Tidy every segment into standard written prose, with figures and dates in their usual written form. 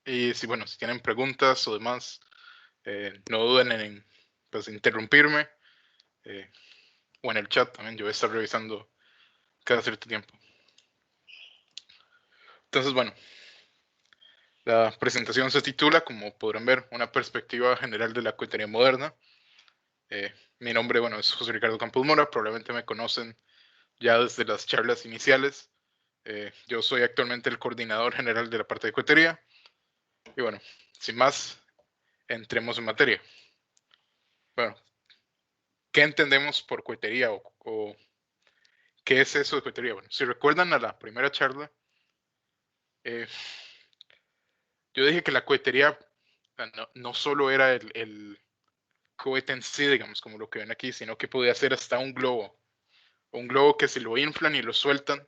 Y si, bueno, si tienen preguntas o demás, no duden en pues, interrumpirme eh, o en el chat también. Yo voy a estar revisando cada cierto tiempo. Entonces, bueno, la presentación se titula, como podrán ver, una perspectiva general de la cohetería moderna. Mi nombre, bueno, es José Ricardo Campos Mora. Probablemente me conocen ya desde las charlas iniciales. Yo soy actualmente el coordinador general de la parte de cohetería. Y bueno, sin más, entremos en materia. Bueno, ¿qué entendemos por cohetería o qué es eso de cohetería? Bueno, si recuerdan a la primera charla, eh, yo dije que la cohetería no solo era el cohete en sí, digamos, como lo que ven aquí, sino que podía ser hasta un globo. Un globo que si lo inflan y lo sueltan,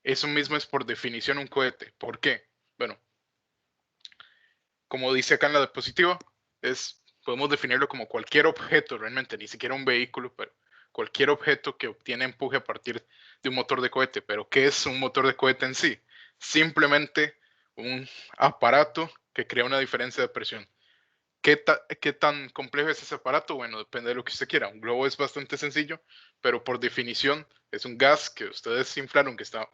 eso mismo es por definición un cohete. ¿Por qué? Bueno, como dice acá en la diapositiva, podemos definirlo como cualquier objeto realmente, ni siquiera un vehículo, pero cualquier objeto que obtiene empuje a partir de un motor de cohete. Pero ¿qué es un motor de cohete en sí? Simplemente un aparato que crea una diferencia de presión. ¿Qué tan complejo es ese aparato? Bueno, depende de lo que usted quiera. Un globo es bastante sencillo, pero por definición es un gas que ustedes inflaron que está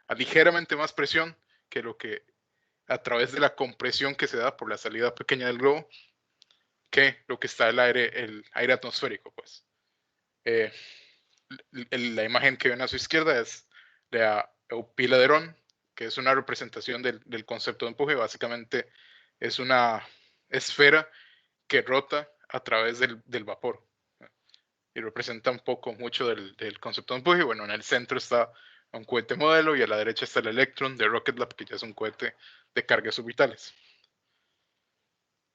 a ligeramente más presión que lo que a través de la compresión que se da por la salida pequeña del globo que lo que está el aire atmosférico, pues. Eh, la imagen que ven a su izquierda es de Eupiladerón, que es una representación del concepto de empuje. Básicamente es una esfera que rota a través del vapor y representa un poco mucho del concepto de empuje. Bueno, en el centro está un cohete modelo y a la derecha está el Electron de Rocket Lab, que ya es un cohete de cargas orbitales.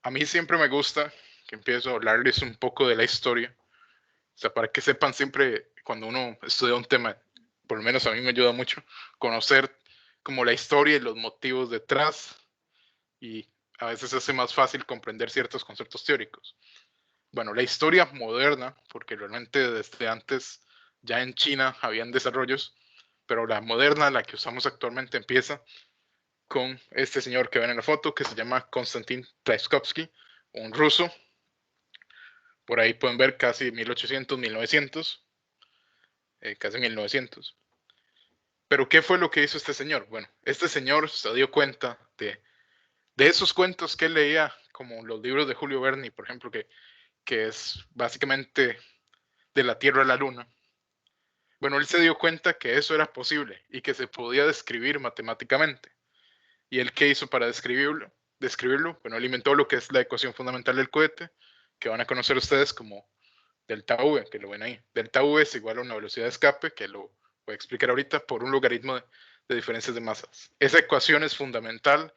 A mí siempre me gusta que empiezo a hablarles un poco de la historia, o sea, para que sepan siempre cuando uno estudia un tema, por lo menos a mí me ayuda mucho, conocer como la historia y los motivos detrás y a veces hace más fácil comprender ciertos conceptos teóricos. Bueno, la historia moderna, porque realmente desde antes ya en China habían desarrollos, pero la moderna, la que usamos actualmente, empieza con este señor que ven en la foto, que se llama Konstantin Tlaiskovsky, un ruso. Por ahí pueden ver casi 1800, 1900, casi 1900. Pero ¿qué fue lo que hizo este señor? Bueno, este señor se dio cuenta de esos cuentos que él leía, como los libros de Julio Verne, por ejemplo, que es básicamente de la Tierra a la Luna. Bueno, él se dio cuenta que eso era posible y que se podía describir matemáticamente. ¿Y él qué hizo para describirlo? Bueno, él inventó lo que es la ecuación fundamental del cohete, que van a conocer ustedes como delta V, que lo ven ahí. Delta V es igual a una velocidad de escape, que lo voy a explicar ahorita, por un logaritmo de diferencias de masas. Esa ecuación es fundamental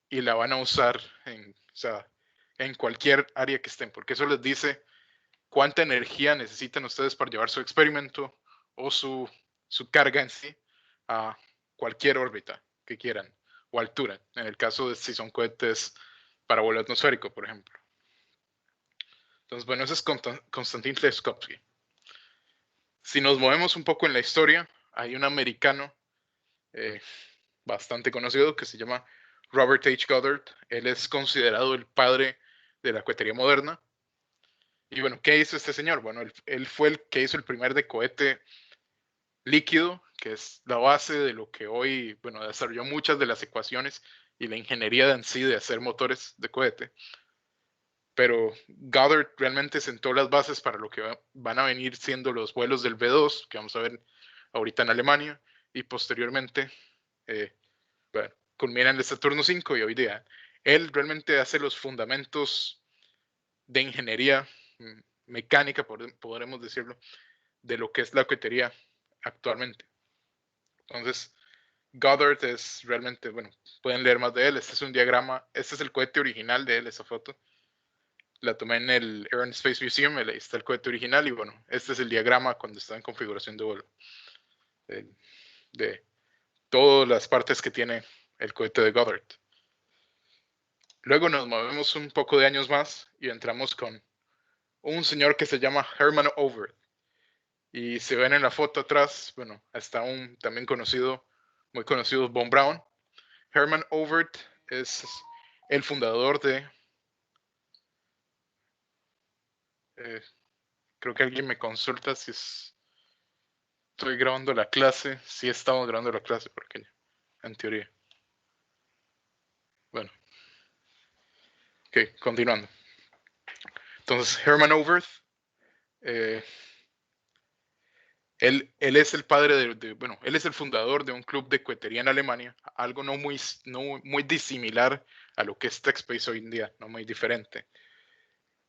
y la van a usar o sea, en cualquier área que estén, porque eso les dice cuánta energía necesitan ustedes para llevar su experimento o su carga en sí a cualquier órbita que quieran o altura, en el caso de si son cohetes para vuelo atmosférico, por ejemplo. Entonces, bueno, ese es Konstantin Tverskovsky. Si nos movemos un poco en la historia, hay un americano eh, bastante conocido que se llama Robert H. Goddard. Él es considerado el padre de la cohetería moderna. Y bueno, ¿qué hizo este señor? Bueno, él fue el que hizo el primer de cohete líquido, que es la base de lo que hoy, bueno, desarrolló muchas de las ecuaciones y la ingeniería en sí de hacer motores de cohete. Pero Goddard realmente sentó las bases para lo que van a venir siendo los vuelos del B2, que vamos a ver ahorita en Alemania, y posteriormente bueno, culmina en el Saturno 5 y hoy día. Él realmente hace los fundamentos de ingeniería mecánica, podremos decirlo, de lo que es la cohetería actualmente. Entonces, Goddard es realmente, bueno, pueden leer más de él. Este es un diagrama, este es el cohete original de él, esa foto. La tomé en el Air and Space Museum, ahí está el cohete original y bueno, este es el diagrama cuando está en configuración de vuelo. De todas las partes que tiene el cohete de Goddard. Luego nos movemos un poco de años más y entramos con un señor que se llama Herman Oever. Y se ven en la foto atrás, bueno, está un también conocido, muy conocido Von Braun. Herman Oever es el fundador de... creo que alguien me consulta si estoy grabando la clase. Sí estamos grabando la clase, porque en teoría. Bueno, ok, continuando. Entonces, Hermann Oberth, él es el padre bueno, él es el fundador de un club de cohetería en Alemania, algo no muy disimilar a lo que es TechSpace hoy en día, no muy diferente.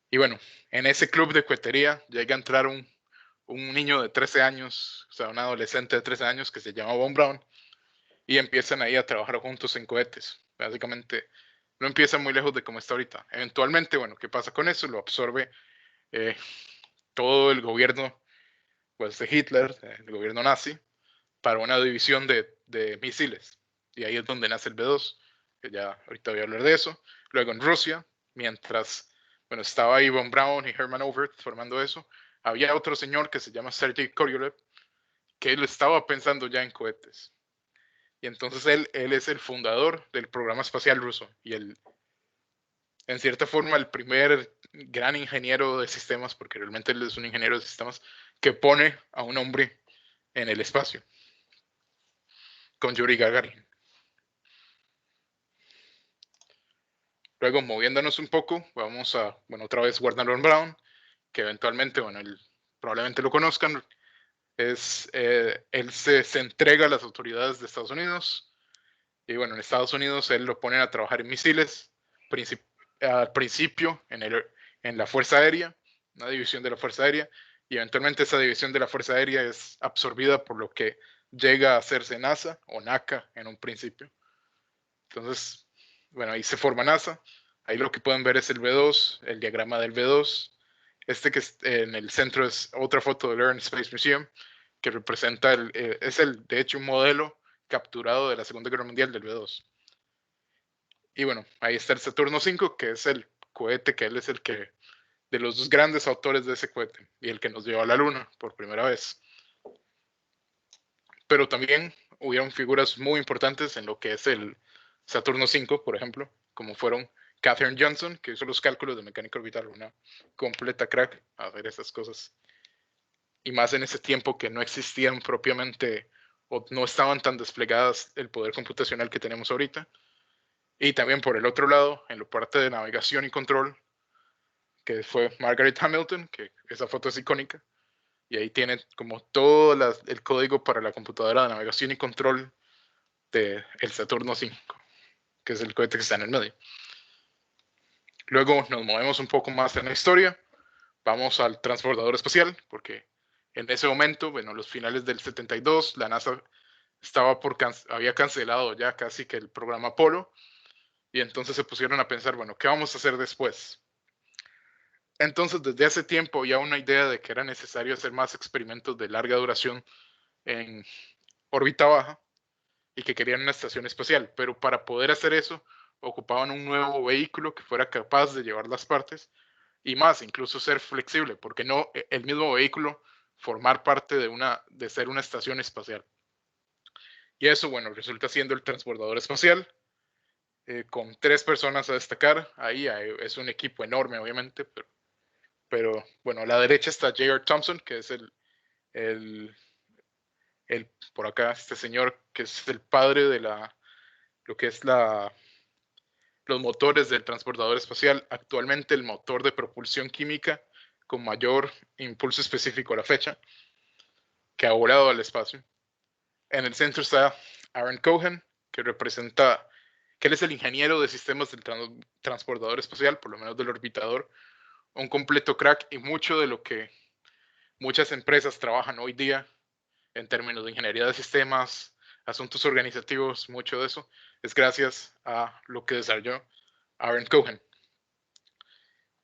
Y bueno, en ese club de cohetería llega a entrar un niño de 13 años, o sea, un adolescente de 13 años que se llama Von Braun, y empiezan ahí a trabajar juntos en cohetes. Básicamente, no empieza muy lejos de como está ahorita. Eventualmente, bueno, ¿qué pasa con eso? Lo absorbe eh, todo el gobierno pues, de Hitler, el gobierno nazi, para una división de misiles. Y ahí es donde nace el B-2, que ya ahorita voy a hablar de eso. Luego en Rusia, mientras bueno, estaba ahí Von Braun y Hermann Oberth formando eso, había otro señor que se llama Sergei Korolev, que él estaba pensando ya en cohetes. Y entonces él es el fundador del programa espacial ruso y en cierta forma el primer gran ingeniero de sistemas, porque realmente él es un ingeniero de sistemas, que pone a un hombre en el espacio, con Yuri Gagarin. Luego, moviéndonos un poco, vamos a, bueno, otra vez Gordon Von Braun, que eventualmente, bueno, probablemente lo conozcan, él se entrega a las autoridades de Estados Unidos, y bueno, en Estados Unidos él lo ponen a trabajar en misiles, al principio en la Fuerza Aérea, una división de la Fuerza Aérea, y eventualmente esa división de la Fuerza Aérea es absorbida por lo que llega a hacerse NASA o NACA en un principio. Entonces, bueno, ahí se forma NASA. Ahí lo que pueden ver es el V2, el diagrama del V2. Este que en el centro es otra foto del Air and Space Museum, que representa, de hecho, un modelo capturado de la Segunda Guerra Mundial del V2. Y bueno, ahí está el Saturno V, que es el cohete, que él es el que, de los dos grandes autores de ese cohete, y el que nos llevó a la Luna por primera vez. Pero también hubieron figuras muy importantes en lo que es el Saturno V, por ejemplo, como fueron Katherine Johnson, que hizo los cálculos de mecánica orbital, una completa crack a hacer esas cosas. Y más en ese tiempo que no existían propiamente o no estaban tan desplegadas el poder computacional que tenemos ahorita. Y también por el otro lado, en la parte de navegación y control, que fue Margaret Hamilton, que esa foto es icónica, y ahí tiene como todo el código para la computadora de navegación y control del Saturno V, que es el cohete que está en el medio. Luego nos movemos un poco más en la historia, vamos al transbordador espacial, porque en ese momento, bueno, los finales del 72, la NASA había cancelado ya casi que el programa Apolo, y entonces se pusieron a pensar, bueno, ¿qué vamos a hacer después? Entonces, desde hace tiempo había una idea de que era necesario hacer más experimentos de larga duración en órbita baja y que querían una estación espacial, pero para poder hacer eso ocupaban un nuevo vehículo que fuera capaz de llevar las partes y más, incluso ser flexible, porque no el mismo vehículo formar parte de ser una estación espacial. Y eso, bueno, resulta siendo el transbordador espacial, con 3 personas a destacar. Ahí es un equipo enorme, obviamente, pero bueno, a la derecha está J.R. Thompson, que es el, por acá, este señor que es el padre de lo que es los motores del transportador espacial. Actualmente el motor de propulsión química con mayor impulso específico a la fecha, que ha volado al espacio. En el centro está Aaron Cohen, que él es el ingeniero de sistemas del transportador espacial, por lo menos del orbitador, un completo crack y mucho de lo que muchas empresas trabajan hoy día en términos de ingeniería de sistemas, asuntos organizativos, mucho de eso es gracias a lo que desarrolló Aaron Cohen.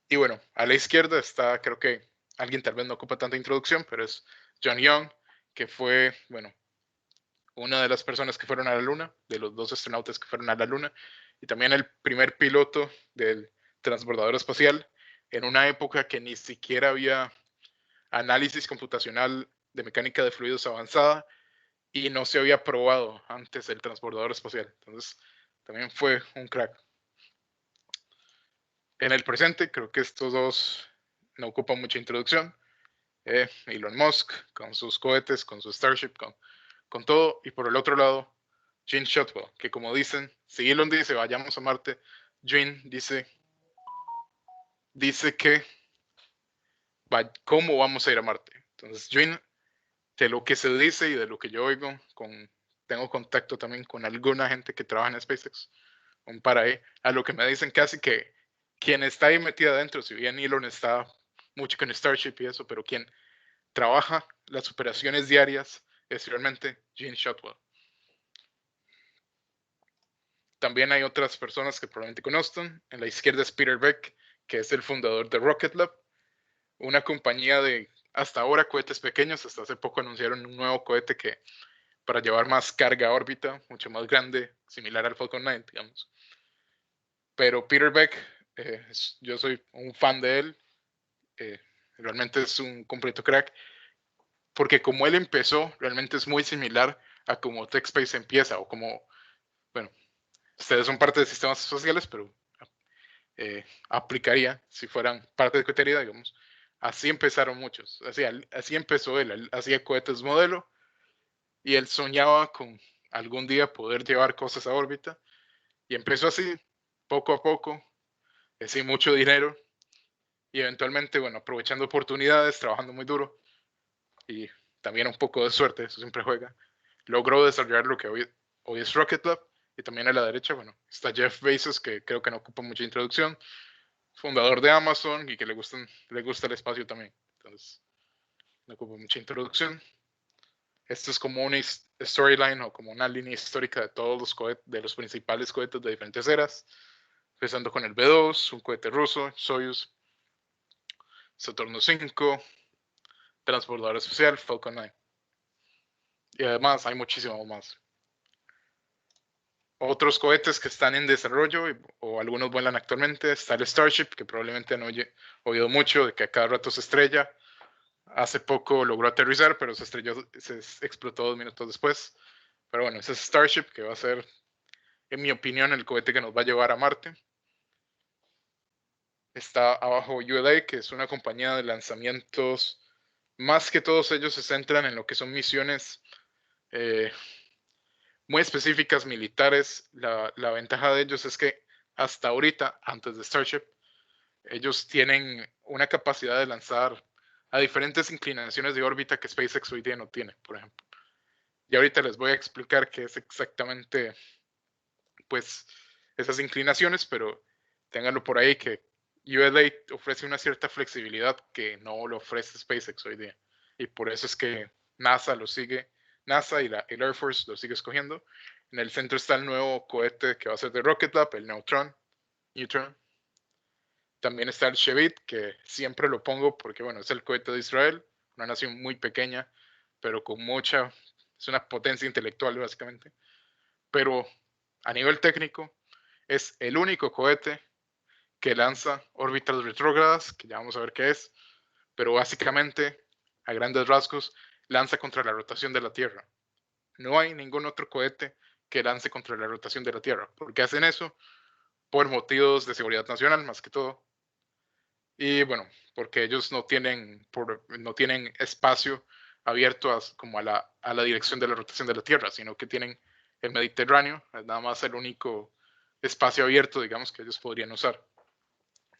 Y bueno, a la izquierda está, creo que alguien tal vez no ocupa tanta introducción, pero es John Young, que fue, bueno, una de las personas que fueron a la Luna, de los 2 astronautas que fueron a la Luna, y también el primer piloto del transbordador espacial, en una época que ni siquiera había análisis computacional de mecánica de fluidos avanzada y no se había probado antes el transbordador espacial. Entonces, también fue un crack. En el presente, creo que estos dos no ocupan mucha introducción. Elon Musk, con sus cohetes, con su Starship, con todo. Y por el otro lado, Gene Shotwell, que como dicen, si Elon dice vayamos a Marte, Gene dice que cómo vamos a ir a Marte. Entonces, Gene, de lo que se dice y de lo que yo oigo, tengo contacto también con alguna gente que trabaja en SpaceX, un par ahí, a lo que me dicen casi que quien está ahí metida adentro, si bien Elon está mucho con Starship y eso, pero quien trabaja las operaciones diarias es realmente Gene Shotwell. También hay otras personas que probablemente conozcan. En la izquierda es Peter Beck, que es el fundador de Rocket Lab, una compañía de hasta ahora cohetes pequeños. Hasta hace poco anunciaron un nuevo cohete que para llevar más carga a órbita, mucho más grande, similar al Falcon 9, digamos. Pero Peter Beck, yo soy un fan de él, realmente es un completo crack, porque como él empezó, realmente es muy similar a como TechSpace empieza, o como, bueno, ustedes son parte de sistemas sociales, pero aplicaría si fueran parte de cohetería, digamos. Así empezaron muchos, así empezó él hacía cohetes modelo y él soñaba con algún día poder llevar cosas a órbita y empezó así, poco a poco, sin mucho dinero y eventualmente, bueno, aprovechando oportunidades, trabajando muy duro y también un poco de suerte, eso siempre juega, logró desarrollar lo que hoy es Rocket Lab. Y también a la derecha, bueno, está Jeff Bezos, que creo que no ocupa mucha introducción, fundador de Amazon y que le gusta el espacio también. Entonces, no ocupa mucha introducción. Esto es como una storyline o como una línea histórica de todos los cohetes, de los principales cohetes de diferentes eras, empezando con el B-2, un cohete ruso, Soyuz, Saturno 5, transbordador espacial, Falcon 9. Y además hay muchísimo más. Otros cohetes que están en desarrollo o algunos vuelan actualmente, está el Starship, que probablemente han oído mucho de que a cada rato se estrella. Hace poco logró aterrizar, pero se estrelló, se explotó 2 minutos después. Pero bueno, ese es Starship, que va a ser, en mi opinión, el cohete que nos va a llevar a Marte. Está abajo ULA, que es una compañía de lanzamientos. Más que todos ellos se centran en lo que son misiones muy específicas militares. La ventaja de ellos es que hasta ahorita, antes de Starship, ellos tienen una capacidad de lanzar a diferentes inclinaciones de órbita que SpaceX hoy día no tiene, por ejemplo. Y ahorita les voy a explicar qué es exactamente, pues, esas inclinaciones, pero ténganlo por ahí que ULA ofrece una cierta flexibilidad que no lo ofrece SpaceX hoy día. Y por eso es que NASA lo sigue, NASA y el Air Force lo sigue escogiendo. En el centro está el nuevo cohete que va a ser de Rocket Lab, el Neutron. También está el Shevit, que siempre lo pongo porque, bueno, es el cohete de Israel, una nación muy pequeña, pero con mucha, es una potencia intelectual básicamente. Pero a nivel técnico, es el único cohete que lanza órbitas retrógradas, que ya vamos a ver qué es, pero básicamente, a grandes rasgos, lanza contra la rotación de la Tierra. No hay ningún otro cohete que lance contra la rotación de la Tierra. ¿Por qué hacen eso? Por motivos de seguridad nacional, más que todo. Y bueno, porque ellos no tienen espacio abierto como a la dirección de la rotación de la Tierra, sino que tienen el Mediterráneo, es nada más el único espacio abierto, digamos, que ellos podrían usar.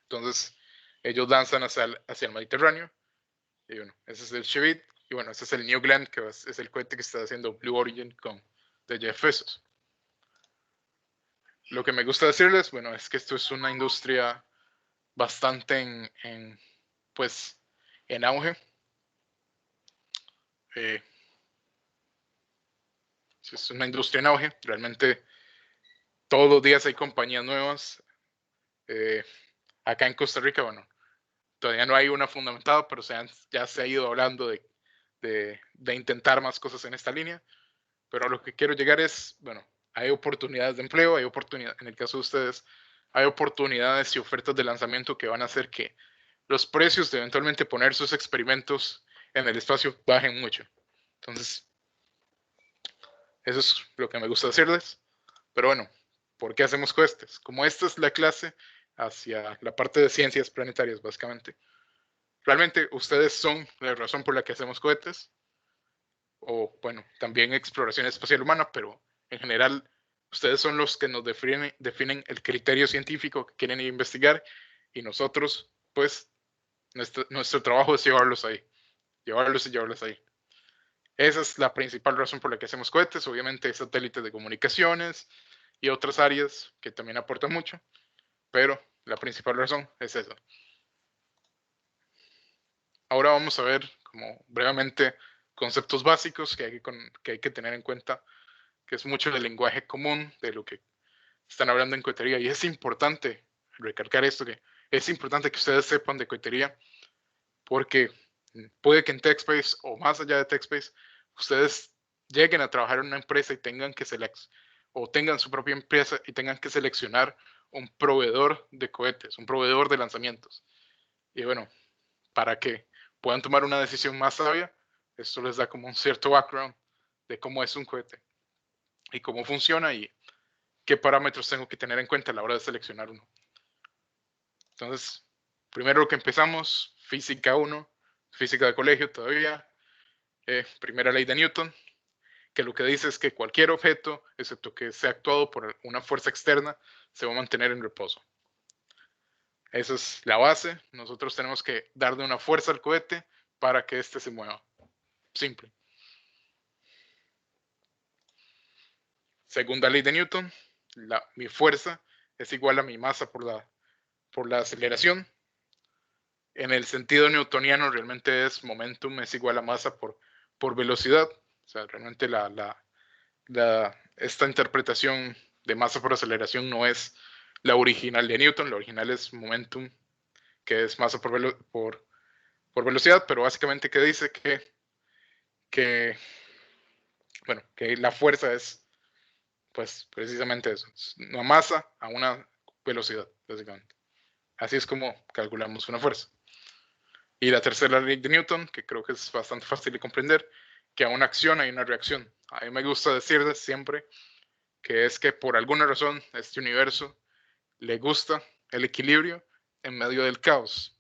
Entonces, ellos lanzan hacia el Mediterráneo, y bueno, ese es el Shevit, y bueno, ese es el New Glenn, que es el cohete que está haciendo Blue Origin de Jeff Bezos. Lo que me gusta decirles, bueno, es que esto es una industria bastante pues, en auge. Es una industria en auge. Realmente todos los días hay compañías nuevas. Acá en Costa Rica, bueno, todavía no hay una fundamentada, pero ya se ha ido hablando de intentar más cosas en esta línea. Pero a lo que quiero llegar es, bueno, hay oportunidades de empleo, hay oportunidades, en el caso de ustedes, hay oportunidades y ofertas de lanzamiento que van a hacer que los precios de eventualmente poner sus experimentos en el espacio bajen mucho. Entonces, eso es lo que me gusta decirles. Pero bueno, ¿por qué hacemos cohetes? Como esta es la clase hacia la parte de ciencias planetarias, básicamente. Realmente ustedes son la razón por la que hacemos cohetes, o bueno, también exploración espacial humana, pero en general ustedes son los que nos definen el criterio científico que quieren investigar, y nosotros, pues, nuestro trabajo es llevarlos ahí, llevarlos ahí. Esa es la principal razón por la que hacemos cohetes. Obviamente satélites de comunicaciones y otras áreas que también aportan mucho, pero la principal razón es esa. Ahora vamos a ver como brevemente conceptos básicos que hay que tener en cuenta, que es mucho del lenguaje común, de lo que están hablando en cohetería. Y es importante recalcar esto, que es importante que ustedes sepan de cohetería, porque puede que en TechSpace o más allá de TechSpace, ustedes lleguen a trabajar en una empresa y tengan su propia empresa y tengan que seleccionar un proveedor de cohetes, un proveedor de lanzamientos. Y bueno, para que puedan tomar una decisión más sabia, esto les da como un cierto background de cómo es un cohete y cómo funciona y qué parámetros tengo que tener en cuenta a la hora de seleccionar uno. Entonces, primero lo que empezamos, física 1, física de colegio todavía, primera ley de Newton, que lo que dice es que cualquier objeto, excepto que sea actuado por una fuerza externa, se va a mantener en reposo. Esa es la base. Nosotros tenemos que darle una fuerza al cohete para que éste se mueva. Simple. Segunda ley de Newton, mi fuerza es igual a mi masa por la aceleración. En el sentido newtoniano realmente es momentum es igual a masa por velocidad. O sea, realmente esta interpretación de masa por aceleración no es la original de Newton. La original es momentum, que es masa por velocidad, pero básicamente que dice que la fuerza es pues precisamente eso, es una masa a una velocidad, básicamente. Así es como calculamos una fuerza. Y la tercera ley de Newton, que creo que es bastante fácil de comprender, que a una acción hay una reacción. A mí me gusta decirles siempre que es que por alguna razón este universo le gusta el equilibrio en medio del caos.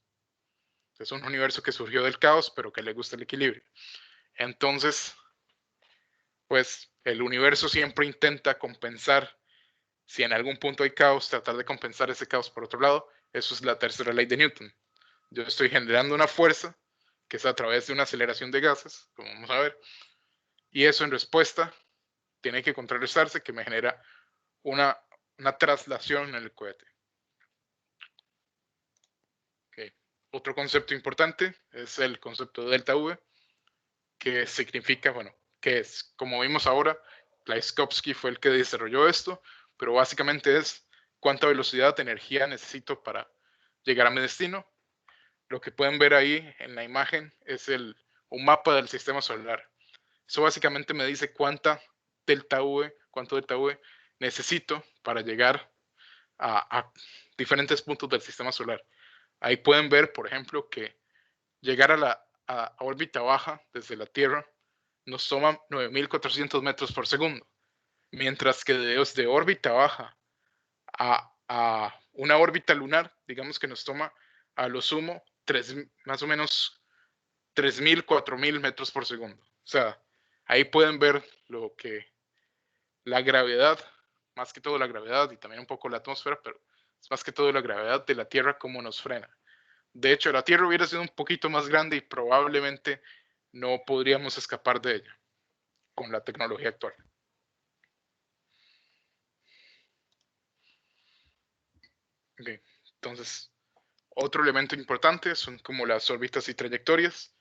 Es un universo que surgió del caos, pero que le gusta el equilibrio. Entonces, pues el universo siempre intenta compensar. Si en algún punto hay caos, tratar de compensar ese caos por otro lado. Eso es la tercera ley de Newton. Yo estoy generando una fuerza que es a través de una aceleración de gases, como vamos a ver, y eso en respuesta tiene que contrarrestarse, que me genera una traslación en el cohete. Okay. Otro concepto importante es el concepto de delta V, que significa, bueno, que es, como vimos ahora, Gleiskowski fue el que desarrolló esto, pero básicamente es cuánta velocidad de energía necesito para llegar a mi destino. Lo que pueden ver ahí en la imagen es un mapa del sistema solar. Eso básicamente me dice cuánto delta V necesito para llegar a diferentes puntos del sistema solar. Ahí pueden ver, por ejemplo, que llegar a órbita baja desde la Tierra nos toma 9.400 metros por segundo, mientras que desde órbita baja a una órbita lunar, digamos que nos toma a lo sumo más o menos 3.000, 4.000 metros por segundo. O sea, ahí pueden ver lo que la gravedad, más que todo la gravedad y también un poco la atmósfera, pero es más que todo la gravedad de la Tierra como nos frena. De hecho, la Tierra hubiera sido un poquito más grande y probablemente no podríamos escapar de ella con la tecnología actual. Okay. Entonces, otro elemento importante son como las órbitas y trayectorias.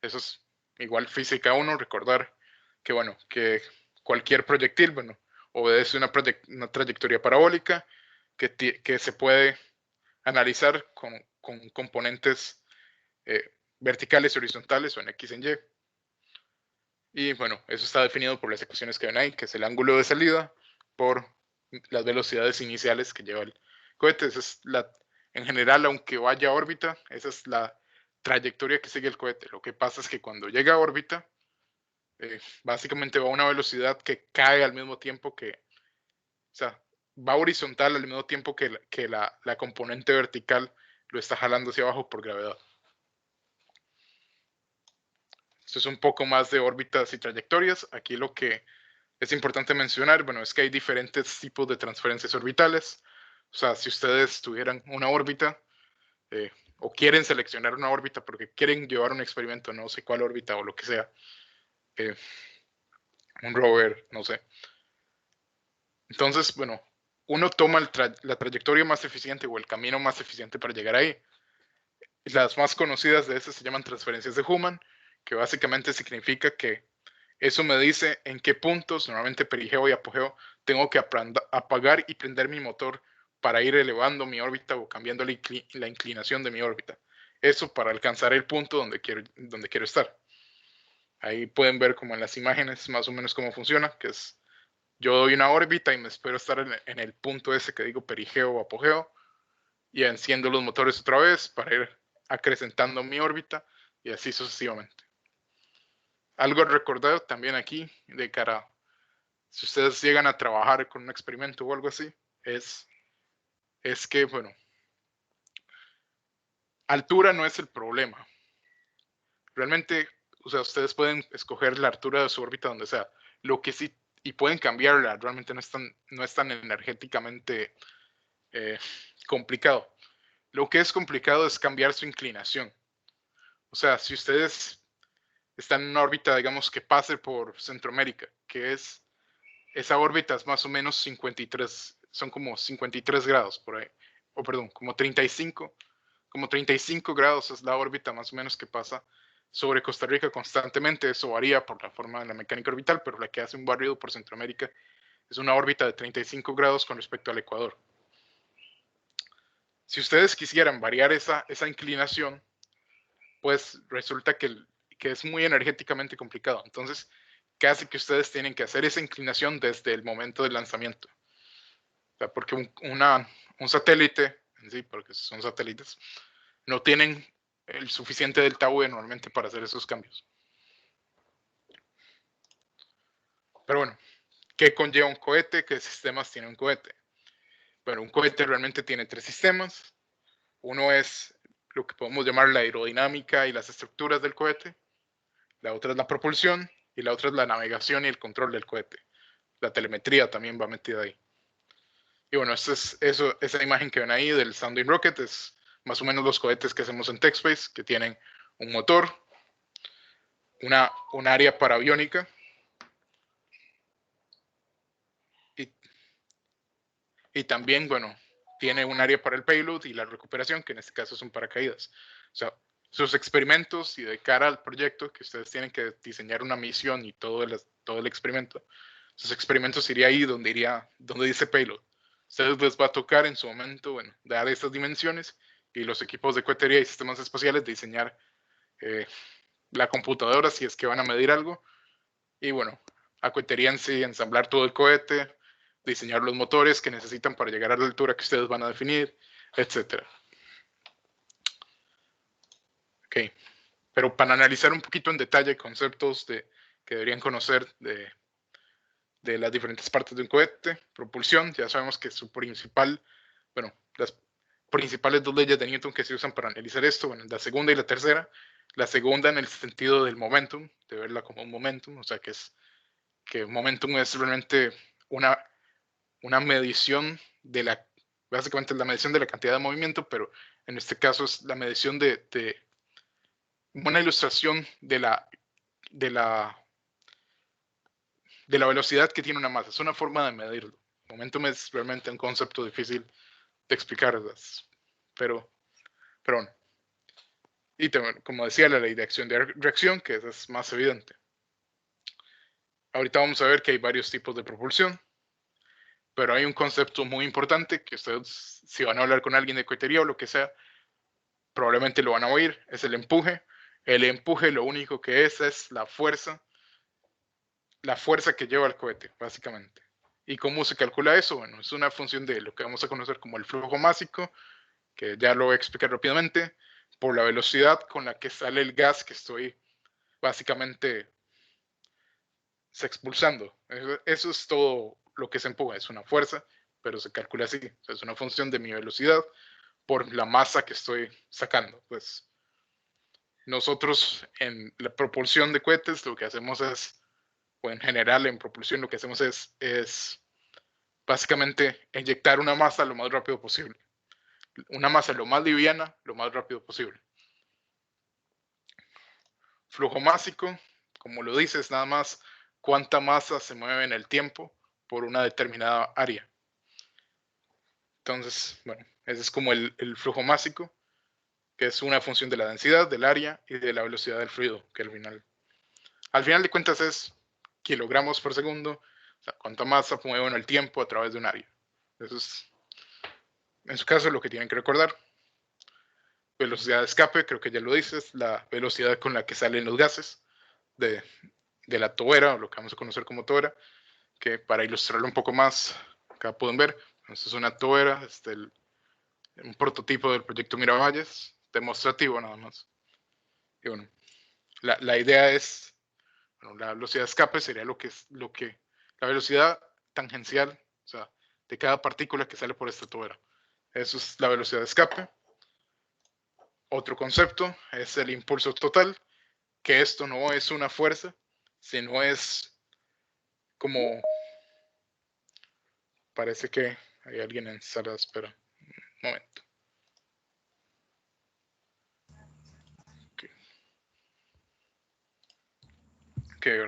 Eso es igual física 1, recordar que, bueno, que cualquier proyectil, bueno, obedece una trayectoria parabólica que se puede analizar con componentes verticales y horizontales o en X en Y. Y bueno, eso está definido por las ecuaciones que ven ahí, que es el ángulo de salida por las velocidades iniciales que lleva el cohete. Esa es en general, aunque vaya a órbita, esa es la trayectoria que sigue el cohete. Lo que pasa es que cuando llega a órbita, básicamente va a una velocidad que cae al mismo tiempo o sea, va horizontal al mismo tiempo que la componente vertical lo está jalando hacia abajo por gravedad. Esto es un poco más de órbitas y trayectorias. Aquí lo que es importante mencionar, bueno, es que hay diferentes tipos de transferencias orbitales. O sea, si ustedes tuvieran una órbita o quieren seleccionar una órbita porque quieren llevar un experimento, no sé cuál órbita o lo que sea, un rover, no sé. Entonces, bueno, uno toma la trayectoria más eficiente o el camino más eficiente para llegar ahí. Las más conocidas de esas se llaman transferencias de Human, que básicamente significa que eso me dice en qué puntos, normalmente perigeo y apogeo, tengo que apagar y prender mi motor para ir elevando mi órbita o cambiando la inclinación de mi órbita. Eso para alcanzar el punto donde quiero estar. Ahí pueden ver como en las imágenes más o menos cómo funciona, que es yo doy una órbita y me espero estar en el punto ese que digo perigeo o apogeo y enciendo los motores otra vez para ir acrecentando mi órbita y así sucesivamente. Algo a recordar también aquí de cara, si ustedes llegan a trabajar con un experimento o algo así, es que, bueno, altura no es el problema. Realmente, o sea, ustedes pueden escoger la altura de su órbita donde sea. Lo que sí, y pueden cambiarla, realmente no es tan energéticamente complicado. Lo que es complicado es cambiar su inclinación. O sea, si ustedes están en una órbita, digamos, que pase por Centroamérica, que es, esa órbita es más o menos 53, son como 53 grados por ahí, o perdón, como 35 grados es la órbita más o menos que pasa sobre Costa Rica constantemente. Eso varía por la forma de la mecánica orbital, pero la que hace un barrido por Centroamérica es una órbita de 35 grados con respecto al Ecuador. Si ustedes quisieran variar esa inclinación, pues resulta que es muy energéticamente complicado. Entonces, casi que ustedes tienen que hacer esa inclinación desde el momento del lanzamiento. O sea, porque un satélite, en sí, porque son satélites, no tienen el suficiente delta V normalmente para hacer esos cambios. Pero bueno, ¿qué conlleva un cohete? ¿Qué sistemas tiene un cohete? Bueno, un cohete realmente tiene tres sistemas. Uno es lo que podemos llamar la aerodinámica y las estructuras del cohete. La otra es la propulsión y la otra es la navegación y el control del cohete. La telemetría también va metida ahí. Y bueno, esa imagen que ven ahí del Sounding Rocket es más o menos los cohetes que hacemos en TechSpace, que tienen un motor, un área para aviónica y también, bueno, tiene un área para el payload y la recuperación, que en este caso son paracaídas. O sea, sus experimentos y de cara al proyecto, que ustedes tienen que diseñar una misión y todo el experimento, sus experimentos iría ahí donde dice payload. Ustedes les va a tocar en su momento, bueno, dar estas dimensiones y los equipos de cohetería y sistemas espaciales diseñar la computadora si es que van a medir algo y bueno, a cohetería en sí, ensamblar todo el cohete, diseñar los motores que necesitan para llegar a la altura que ustedes van a definir, etc. Ok, pero para analizar un poquito en detalle conceptos que deberían conocer de las diferentes partes de un cohete, propulsión, ya sabemos que su principal, bueno, las principales dos leyes de Newton que se usan para analizar esto, bueno, la segunda y la tercera. La segunda en el sentido del momentum, de verla como un momentum, o sea que momentum es realmente una medición básicamente la medición de la cantidad de movimiento, pero en este caso es la medición de una ilustración de la velocidad que tiene una masa. Es una forma de medirlo. Momentum es realmente un concepto difícil de explicar, pero bueno. Y también, como decía, la ley de acción de reacción, que es más evidente. Ahorita vamos a ver que hay varios tipos de propulsión, pero hay un concepto muy importante que ustedes, si van a hablar con alguien de cohetería o lo que sea, probablemente lo van a oír, es el empuje. El empuje lo único que es la fuerza que lleva el cohete, básicamente. ¿Y cómo se calcula eso? Bueno, es una función de lo que vamos a conocer como el flujo másico, que ya lo voy a explicar rápidamente, por la velocidad con la que sale el gas que estoy básicamente expulsando. Eso es todo lo que se empuja, es una fuerza pero se calcula así. O sea, es una función de mi velocidad por la masa que estoy sacando. Pues nosotros en la propulsión de cohetes lo que hacemos es, o en general en propulsión lo que hacemos es básicamente inyectar una masa lo más rápido posible. Una masa lo más liviana, lo más rápido posible. Flujo másico, como lo dices, nada más cuánta masa se mueve en el tiempo por una determinada área. Entonces, bueno, ese es como el flujo másico, que es una función de la densidad, del área y de la velocidad del fluido, que al final de cuentas es kilogramos por segundo, o sea, cuánta masa mueve en el tiempo a través de un área. Eso es, en su caso, lo que tienen que recordar. Velocidad de escape, creo que ya lo dices, la velocidad con la que salen los gases de la tobera, o lo que vamos a conocer como tobera, que para ilustrarlo un poco más, acá pueden ver, esto es una tobera, un prototipo del proyecto Miravalles, demostrativo nada más. Y bueno, la idea es, bueno, la velocidad de escape sería la velocidad tangencial, o sea, de cada partícula que sale por esta tobera. Eso es la velocidad de escape. Otro concepto es el impulso total, que esto no es una fuerza, sino es como, parece que hay alguien en sala de espera. Un momento. Okay.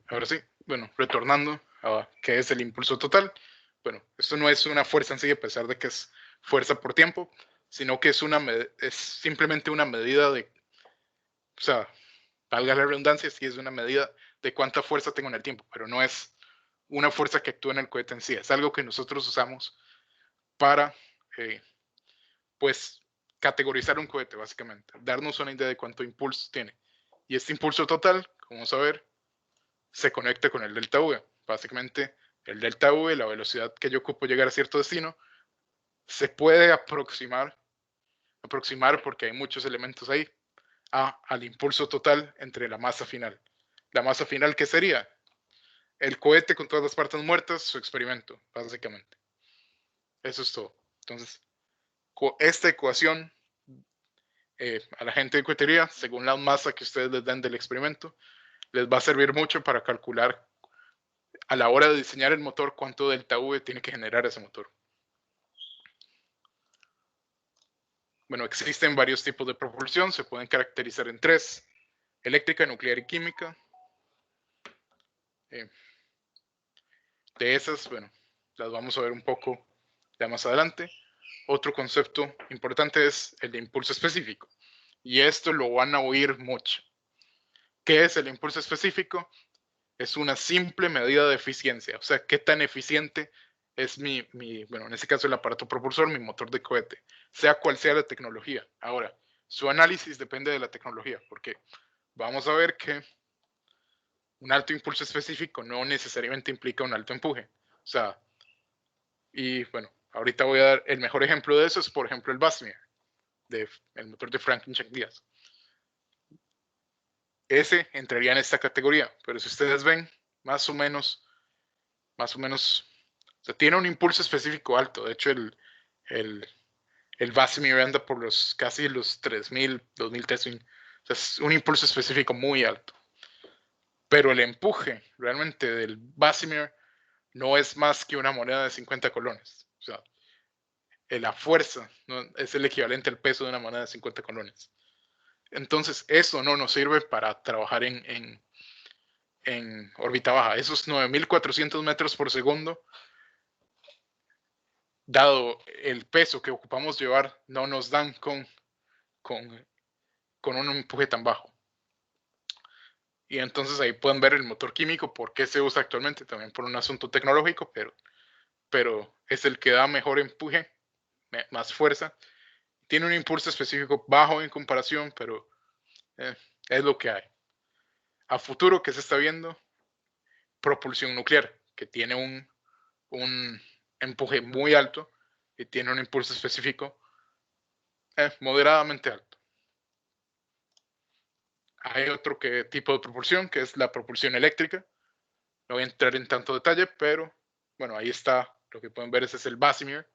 Ahora sí, bueno, retornando a qué es el impulso total. Bueno, esto no es una fuerza en sí, a pesar de que es fuerza por tiempo, sino que es simplemente una medida de, o sea, valga la redundancia, sí es una medida de cuánta fuerza tengo en el tiempo, pero no es una fuerza que actúa en el cohete en sí, es algo que nosotros usamos para, pues, categorizar un cohete, básicamente, darnos una idea de cuánto impulso tiene. Y este impulso total, como vamos a ver, se conecta con el delta V. Básicamente, el delta V, la velocidad que yo ocupo llegar a cierto destino, se puede aproximar porque hay muchos elementos ahí, al impulso total entre la masa final. La masa final, ¿qué sería? El cohete con todas las partes muertas, su experimento, básicamente. Eso es todo. Entonces, esta ecuación, a la gente de cohetería, según la masa que ustedes les den del experimento, les va a servir mucho para calcular a la hora de diseñar el motor cuánto delta V tiene que generar ese motor. Bueno, existen varios tipos de propulsión, se pueden caracterizar en tres: eléctrica, nuclear y química. De esas, bueno, las vamos a ver un poco ya más adelante. Otro concepto importante es el de impulso específico, y esto lo van a oír mucho. ¿Qué es el impulso específico? Es una simple medida de eficiencia, o sea, qué tan eficiente es bueno, en este caso el aparato propulsor, mi motor de cohete, sea cual sea la tecnología. Ahora, su análisis depende de la tecnología, porque vamos a ver que un alto impulso específico no necesariamente implica un alto empuje. O sea, y bueno, ahorita voy a dar el mejor ejemplo de eso, es por ejemplo el Basmir, el motor de Franklin Chuck Díaz. Ese entraría en esta categoría, pero si ustedes ven, más o menos, o sea, tiene un impulso específico alto. De hecho, el Basmir anda por casi los 3000, 2000, o sea, es un impulso específico muy alto. Pero el empuje realmente del Basmir no es más que una moneda de 50 colones. O sea, la fuerza, ¿no?, es el equivalente al peso de una moneda de 50 colones. Entonces, eso no nos sirve para trabajar en órbita baja. Esos 9400 metros por segundo, dado el peso que ocupamos llevar, no nos dan con un empuje tan bajo. Y entonces ahí pueden ver el motor químico, por qué se usa actualmente, también por un asunto tecnológico, pero es el que da mejor empuje, más fuerza. Tiene un impulso específico bajo en comparación, pero es lo que hay. A futuro, ¿qué se está viendo? Propulsión nuclear, que tiene un empuje muy alto y tiene un impulso específico moderadamente alto. Hay otro tipo de propulsión, que es la propulsión eléctrica. No voy a entrar en tanto detalle, pero bueno, ahí está Lo que pueden ver ese es el Casimir.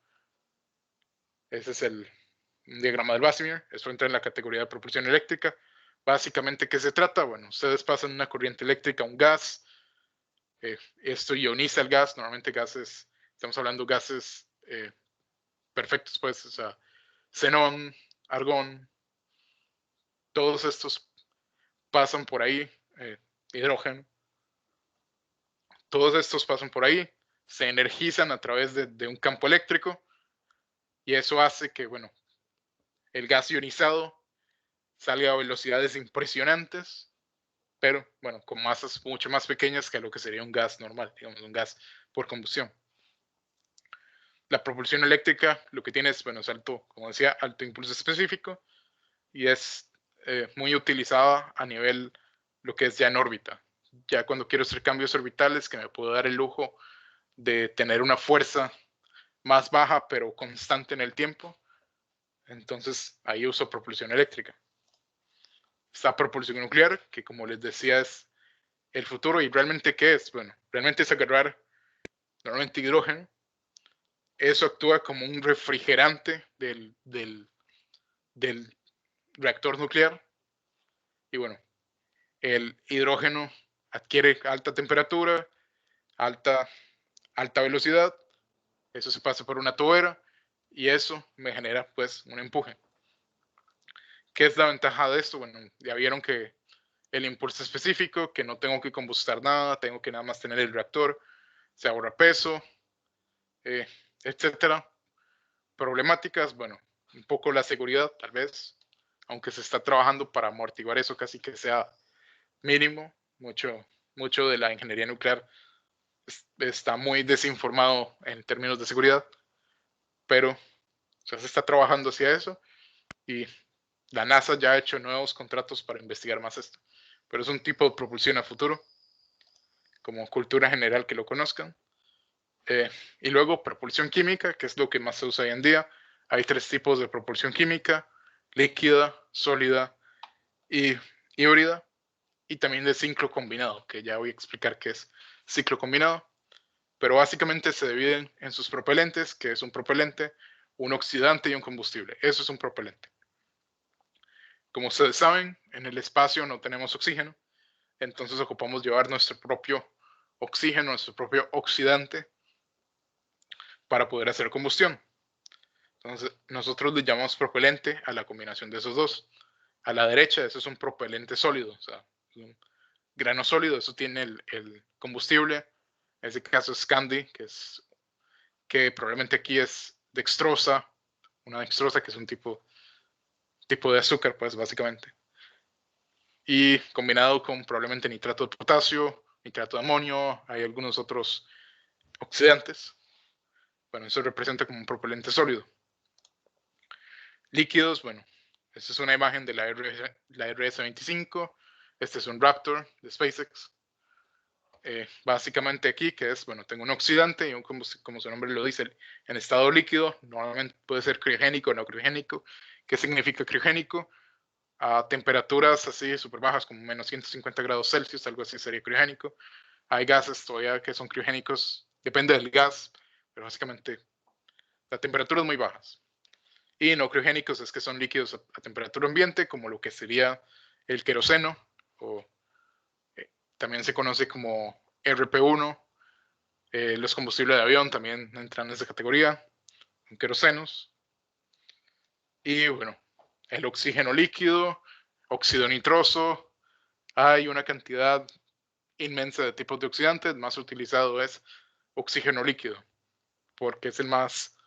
Ese es un diagrama del Casimir. Eso entra en la categoría de propulsión eléctrica. Básicamente, ¿qué se trata? Bueno, ustedes pasan una corriente eléctrica a un gas. Esto ioniza el gas. Normalmente gases, estamos hablando gases perfectos, pues, o sea, xenón, argón, todos estos pasan por ahí, hidrógeno, todos estos pasan por ahí, se energizan a través de un campo eléctrico y eso hace que, bueno, el gas ionizado salga a velocidades impresionantes, pero, bueno, con masas mucho más pequeñas que lo que sería un gas normal, digamos, un gas por combustión. La propulsión eléctrica lo que tiene es, bueno, es alto, como decía, alto impulso específico y es muy utilizada a nivel lo que es ya en órbita. Ya cuando quiero hacer cambios orbitales, que me puedo dar el lujo de tener una fuerza más baja pero constante en el tiempo, entonces ahí uso propulsión eléctrica. Está propulsión nuclear, que como les decía es el futuro. ¿Y realmente qué es? Bueno, realmente es agarrar normalmente hidrógeno. Eso actúa como un refrigerante del reactor nuclear. Y bueno, el hidrógeno adquiere alta temperatura, alta velocidad. Eso se pasa por una tobera y eso me genera pues un empuje. ¿Qué es la ventaja de esto? Bueno, ya vieron que el impulso específico, que no tengo que combustar nada, tengo que nada más tener el reactor, se ahorra peso, etcétera. Problemáticas, bueno, un poco la seguridad, tal vez, aunque se está trabajando para amortiguar eso casi que sea mínimo. Mucho de la ingeniería nuclear está muy desinformado en términos de seguridad, pero ya se está trabajando hacia eso y la NASA ya ha hecho nuevos contratos para investigar más esto. Pero es un tipo de propulsión a futuro, como cultura general que lo conozcan. Y luego propulsión química, que es lo que más se usa hoy en día. Hay 3 tipos de propulsión química: líquida, sólida y híbrida. Y también de ciclo combinado, que ya voy a explicar qué es ciclo combinado. Pero básicamente se dividen en sus propelentes, que es un propelente, un oxidante y un combustible. Eso es un propelente. Como ustedes saben, en el espacio no tenemos oxígeno, entonces ocupamos llevar nuestro propio oxígeno, nuestro propio oxidante para poder hacer combustión. Entonces nosotros le llamamos propelente a la combinación de esos dos. A la derecha, eso es un propelente sólido, o sea, un grano sólido, eso tiene el combustible. En este caso es Candy, que probablemente aquí es dextrosa, una dextrosa que es un tipo de azúcar, pues básicamente. Y combinado con probablemente nitrato de potasio, nitrato de amonio, hay algunos otros oxidantes. Bueno, eso representa como un propelente sólido. Líquidos, bueno, esta es una imagen de la RS-25. Este es un Raptor de SpaceX. Básicamente aquí, que es, bueno, tengo un oxidante y un combustible, como su nombre lo dice, en estado líquido. Normalmente puede ser criogénico o no criogénico. ¿Qué significa criogénico? A temperaturas así súper bajas, como menos 150 grados Celsius, algo así sería criogénico. Hay gases todavía que son criogénicos, depende del gas, pero básicamente la temperatura es muy bajas. Y no criogénicos es que son líquidos a temperatura ambiente, como lo que sería el queroseno, o también se conoce como RP1. Los combustibles de avión también entran en esa categoría, con querosenos. Y bueno, el oxígeno líquido, óxido nitroso. Hay una cantidad inmensa de tipos de oxidantes. Más utilizado es oxígeno líquido, porque es el más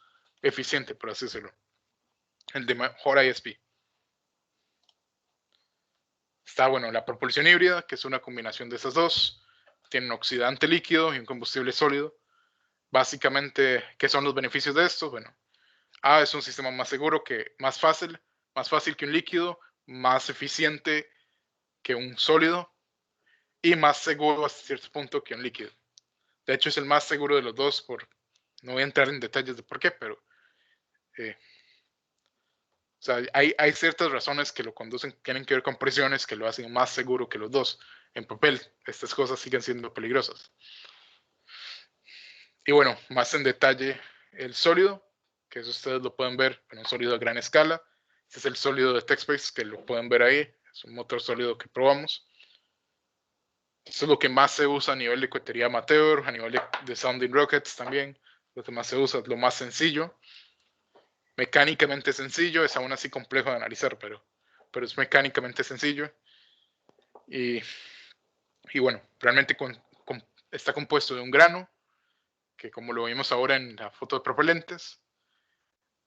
eficiente, por así decirlo, el de mejor ISP. Está, bueno, la propulsión híbrida, que es una combinación de esas dos. Tiene un oxidante líquido y un combustible sólido. Básicamente, ¿qué son los beneficios de esto? Bueno, es un sistema más seguro, más fácil que un líquido, más eficiente que un sólido y más seguro hasta cierto punto que un líquido. De hecho, es el más seguro de los dos. No voy a entrar en detalles de por qué, pero o sea, hay ciertas razones que lo conducen, tienen que ver con presiones que lo hacen más seguro que los dos. En papel, estas cosas siguen siendo peligrosas. Y bueno, más en detalle el sólido, que eso ustedes lo pueden ver en un sólido a gran escala. Este es el sólido de TechSpace, que lo pueden ver ahí. Es un motor sólido que probamos. Esto es lo que más se usa a nivel de cohetería amateur, a nivel de sounding rockets también. Lo que más se usa es lo más sencillo. Mecánicamente sencillo, es aún así complejo de analizar, pero es mecánicamente sencillo. Y bueno, realmente está compuesto de un grano, que como lo vimos ahora en la foto de propelentes,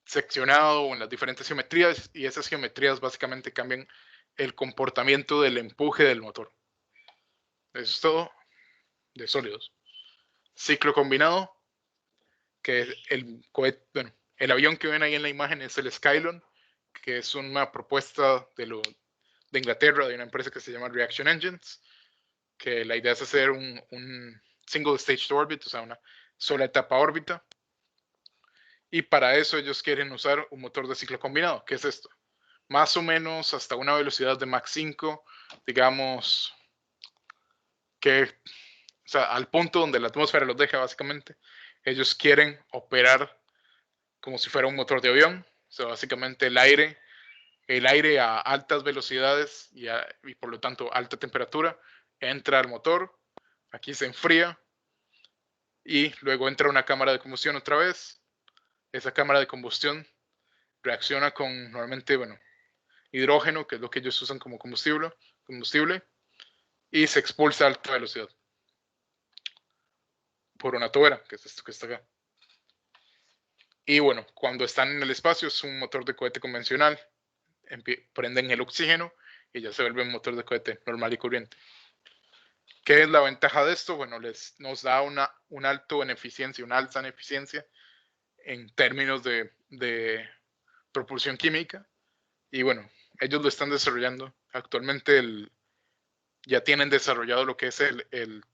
seccionado en las diferentes geometrías, y esas geometrías básicamente cambian el comportamiento del empuje del motor. Eso es todo de sólidos. Ciclo combinado, que el cohete, bueno, el avión que ven ahí en la imagen es el Skylon, que es una propuesta de Inglaterra, de una empresa que se llama Reaction Engines, que la idea es hacer un single stage to orbit, o sea, una sola etapa órbita. Y para eso ellos quieren usar un motor de ciclo combinado. ¿Qué es esto? Más o menos hasta una velocidad de Mach 5, digamos que, o sea, al punto donde la atmósfera los deja básicamente, ellos quieren operar como si fuera un motor de avión, o sea, básicamente el aire a altas velocidades y por lo tanto alta temperatura entra al motor, aquí se enfría y luego entra una cámara de combustión otra vez. Esa cámara de combustión reacciona con normalmente, bueno, hidrógeno, que es lo que ellos usan como combustible, y se expulsa a alta velocidad por una tobera, que es esto que está acá. Y bueno, cuando están en el espacio es un motor de cohete convencional, prenden el oxígeno y ya se vuelve un motor de cohete normal y corriente. ¿Qué es la ventaja de esto? Bueno, nos da un alto en eficiencia, una alza en eficiencia en términos de propulsión química. Y bueno, ellos lo están desarrollando. Actualmente ya tienen desarrollado lo que es el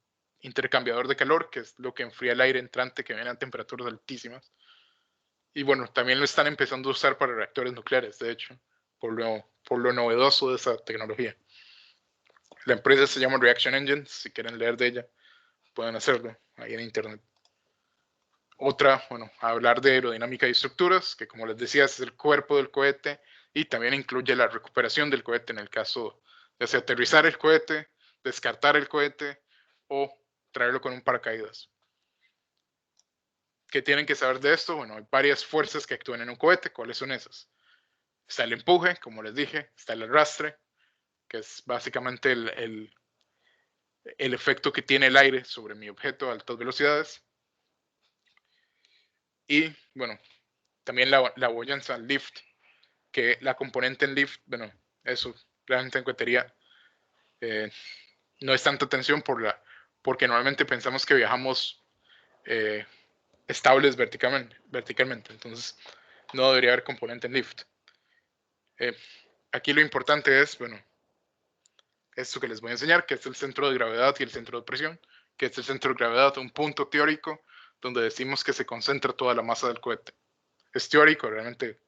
intercambiador de calor, que es lo que enfría el aire entrante que viene a temperaturas altísimas. Y bueno, también lo están empezando a usar para reactores nucleares, de hecho, por lo novedoso de esa tecnología. La empresa se llama Reaction Engines, si quieren leer de ella, pueden hacerlo ahí en internet. Otra, bueno, hablar de aerodinámica y estructuras, que como les decía es el cuerpo del cohete y también incluye la recuperación del cohete en el caso de aterrizar el cohete, descartar el cohete o traerlo con un paracaídas. ¿Qué tienen que saber de esto? Bueno, hay varias fuerzas que actúan en un cohete. ¿Cuáles son esas? Está el empuje, como les dije, está el arrastre, que es básicamente el efecto que tiene el aire sobre mi objeto a altas velocidades. Y bueno, también la buoyanza, el lift, que la componente en lift, bueno, eso realmente en cohetería no es tanta tensión porque normalmente pensamos que viajamos estables verticalmente, entonces no debería haber componente en lift. Aquí lo importante es, bueno, esto que les voy a enseñar, que es el centro de gravedad y el centro de presión, que es el centro de gravedad, un punto teórico donde decimos que se concentra toda la masa del cohete. Es teórico realmente,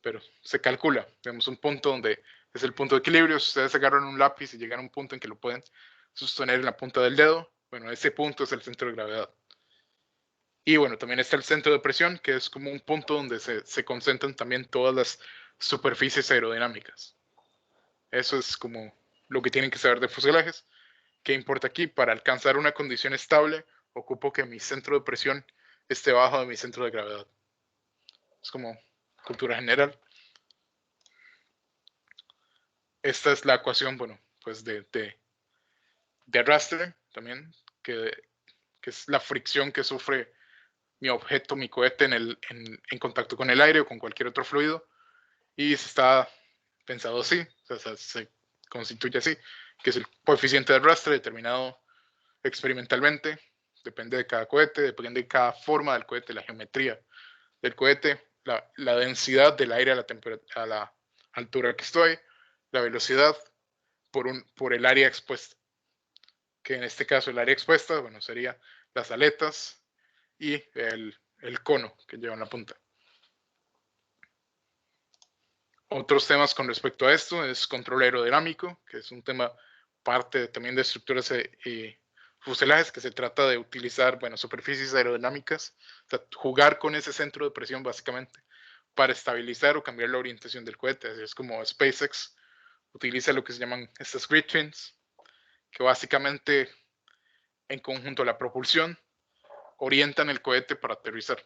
pero se calcula. Tenemos un punto donde es el punto de equilibrio. Si ustedes agarran un lápiz y llegan a un punto en que lo pueden sostener en la punta del dedo, bueno, ese punto es el centro de gravedad. Y bueno, también está el centro de presión, que es como un punto donde se concentran también todas las superficies aerodinámicas. Eso es como lo que tienen que saber de fuselajes. ¿Qué importa aquí? Para alcanzar una condición estable, ocupo que mi centro de presión esté bajo de mi centro de gravedad. Es como cultura general. Esta es la ecuación, bueno, pues de arrastre también, que es la fricción que sufre mi objeto, mi cohete en contacto con el aire o con cualquier otro fluido. Y se está pensado así, o sea, se constituye así, que es el coeficiente de arrastre determinado experimentalmente, depende de cada cohete, depende de cada forma del cohete, la geometría del cohete, la densidad del aire a la altura que estoy, la velocidad por el área expuesta, que en este caso el área expuesta, bueno, sería las aletas y el cono que lleva en la punta. Otros temas con respecto a esto es control aerodinámico, que es un tema parte también de estructuras fuselajes, que se trata de utilizar, bueno, superficies aerodinámicas, o sea, jugar con ese centro de presión básicamente para estabilizar o cambiar la orientación del cohete. Así es como SpaceX utiliza lo que se llaman estas grid twins, que básicamente en conjunto a la propulsión orientan el cohete para aterrizar.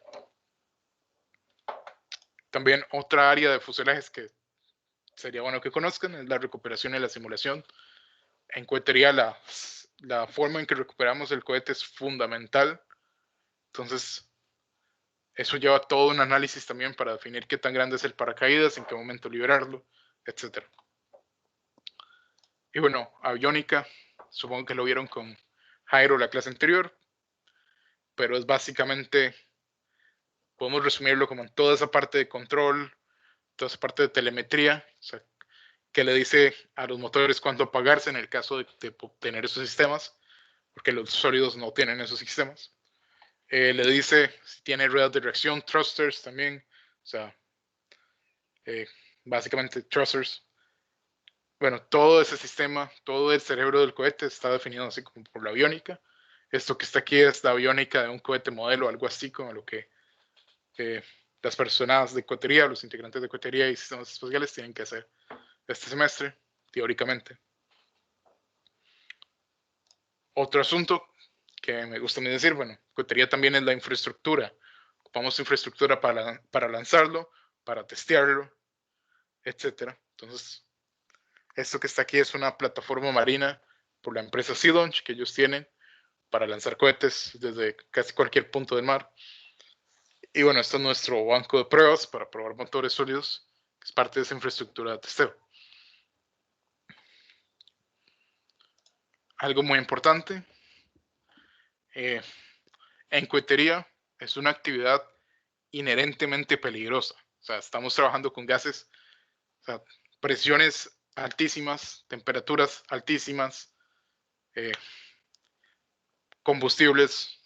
También otra área de fuselajes que sería bueno que conozcan es la recuperación y la simulación. En cohetería la forma en que recuperamos el cohete es fundamental. Entonces, eso lleva todo un análisis también para definir qué tan grande es el paracaídas, en qué momento liberarlo, etc. Y bueno, aviónica, supongo que lo vieron con Jairo la clase anterior, pero es básicamente, podemos resumirlo como en toda esa parte de control, toda esa parte de telemetría, o sea, que le dice a los motores cuándo apagarse en el caso de tener esos sistemas, porque los sólidos no tienen esos sistemas. Le dice si tiene ruedas de reacción, thrusters también, o sea, básicamente thrusters. Bueno, todo ese sistema, todo el cerebro del cohete está definido así como por la aviónica. Esto que está aquí es la aviónica de un cohete modelo, algo así como lo que las personas de cohetería, los integrantes de cohetería y sistemas espaciales tienen que hacer este semestre, teóricamente. Otro asunto que me gusta decir, bueno, cohetería también es la infraestructura. Ocupamos infraestructura para lanzarlo, para testearlo, etcétera. Entonces, esto que está aquí es una plataforma marina por la empresa Sea Launch que ellos tienen para lanzar cohetes desde casi cualquier punto del mar. Y bueno, esto es nuestro banco de pruebas para probar motores sólidos, que es parte de esa infraestructura de testeo. Algo muy importante, en cohetería es una actividad inherentemente peligrosa. O sea, estamos trabajando con gases, o sea, presiones altísimas, temperaturas altísimas, eh, combustibles.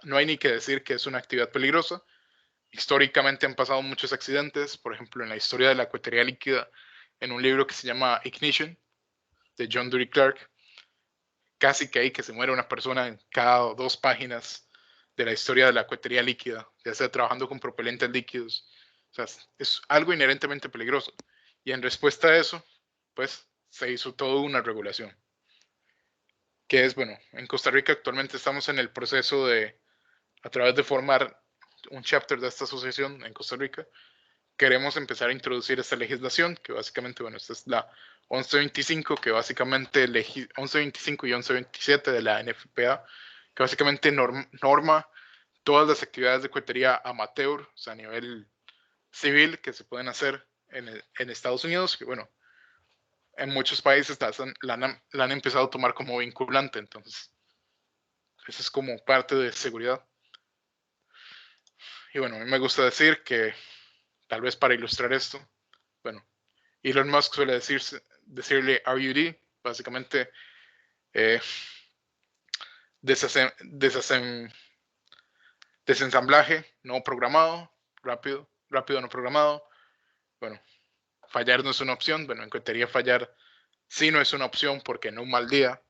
No hay ni que decir que es una actividad peligrosa. Históricamente han pasado muchos accidentes, por ejemplo, en la historia de la cohetería líquida, en un libro que se llama Ignition, de John Dury Clark, casi que hay que se muere una persona en cada 2 páginas de la historia de la cohetería líquida, ya sea trabajando con propelentes líquidos. O sea, es algo inherentemente peligroso. Y en respuesta a eso, pues se hizo toda una regulación. Que es, bueno, en Costa Rica actualmente estamos en el proceso de, a través de formar un chapter de esta asociación en Costa Rica, queremos empezar a introducir esta legislación, que básicamente, bueno, esta es la 1125, que básicamente 1125 y 1127 de la NFPA, que básicamente norma todas las actividades de cohetería amateur, o sea, a nivel civil, que se pueden hacer en Estados Unidos, que bueno, en muchos países la han empezado a tomar como vinculante, entonces, eso es como parte de seguridad. Y bueno, a mí me gusta decir que, tal vez para ilustrar esto, bueno, Elon Musk suele decirle RUD, básicamente eh, desensamblaje no programado, rápido no programado. Bueno, fallar no es una opción. Bueno, en cohetería fallar sí no es una opción porque en un mal día,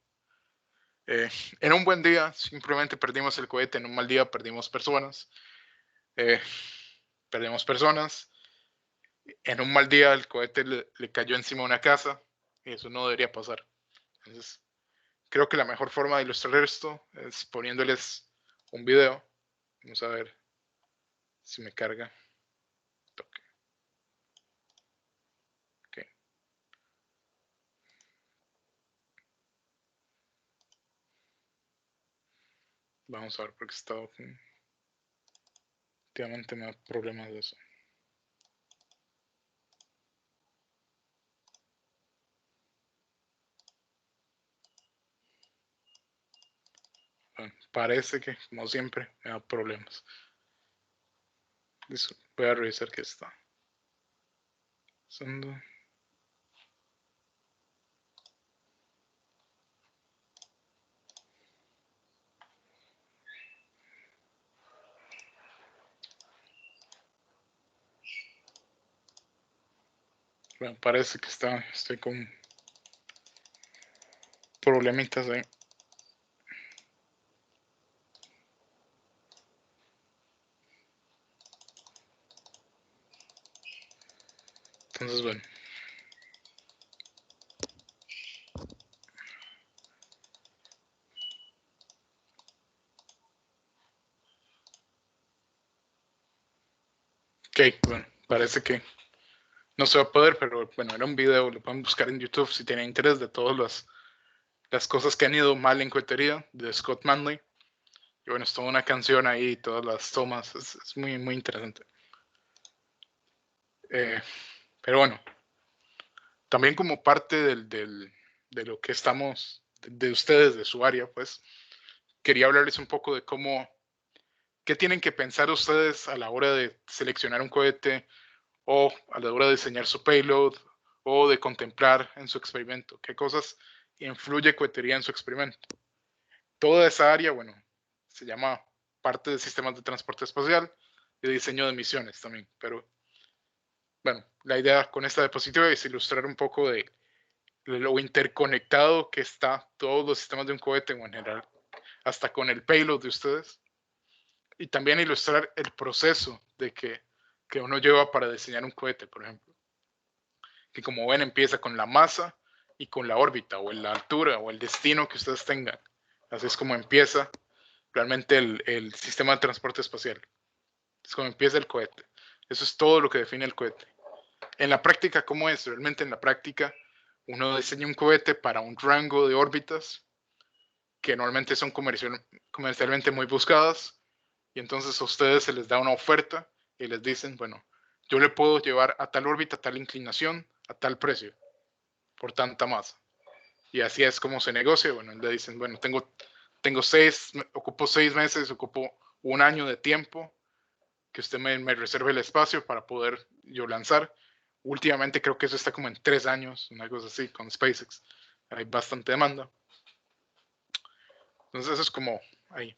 en un buen día simplemente perdimos el cohete, en un mal día perdimos personas. Eh, Perdemos personas. En un mal día el cohete le cayó encima a una casa y eso no debería pasar. Entonces, creo que la mejor forma de ilustrar esto es poniéndoles un video. Vamos a ver si me carga. Okay. Vamos a ver porque últimamente me da problemas de eso. Bueno, parece que, como siempre, me da problemas. Voy a revisar qué está pasando. Bueno, parece que estoy con problemitas ahí. Entonces, bueno. Ok, bueno, parece que no se va a poder, pero bueno, era un video, lo pueden buscar en YouTube si tienen interés de todas las cosas que han ido mal en cohetería de Scott Manley. Y bueno, es toda una canción ahí, todas las tomas, es muy, muy interesante. Pero bueno, también como parte de lo que estamos, de ustedes, de su área, pues, quería hablarles un poco de qué tienen que pensar ustedes a la hora de seleccionar un cohete o a la hora de diseñar su payload o de contemplar en su experimento. ¿Qué cosas influye cohetería en su experimento? Toda esa área, bueno, se llama parte de sistemas de transporte espacial y de diseño de misiones también. Pero bueno, la idea con esta diapositiva es ilustrar un poco de lo interconectado que está todos los sistemas de un cohete en general, hasta con el payload de ustedes. Y también ilustrar el proceso que uno lleva para diseñar un cohete, por ejemplo. Que como ven empieza con la masa y con la órbita o la altura o el destino que ustedes tengan. Así es como empieza realmente el sistema de transporte espacial. Es como empieza el cohete. Eso es todo lo que define el cohete. En la práctica, ¿cómo es? Realmente en la práctica uno diseña un cohete para un rango de órbitas que normalmente son comercialmente muy buscadas y entonces a ustedes se les da una oferta y les dicen, bueno, yo le puedo llevar a tal órbita, a tal inclinación, a tal precio, por tanta masa. Y así es como se negocia. Bueno, le dicen, bueno, ocupo 6 meses, ocupo un año de tiempo que usted me reserve el espacio para poder yo lanzar. Últimamente creo que eso está como en 3 años, una cosa así, con SpaceX. Hay bastante demanda. Entonces eso es como ahí.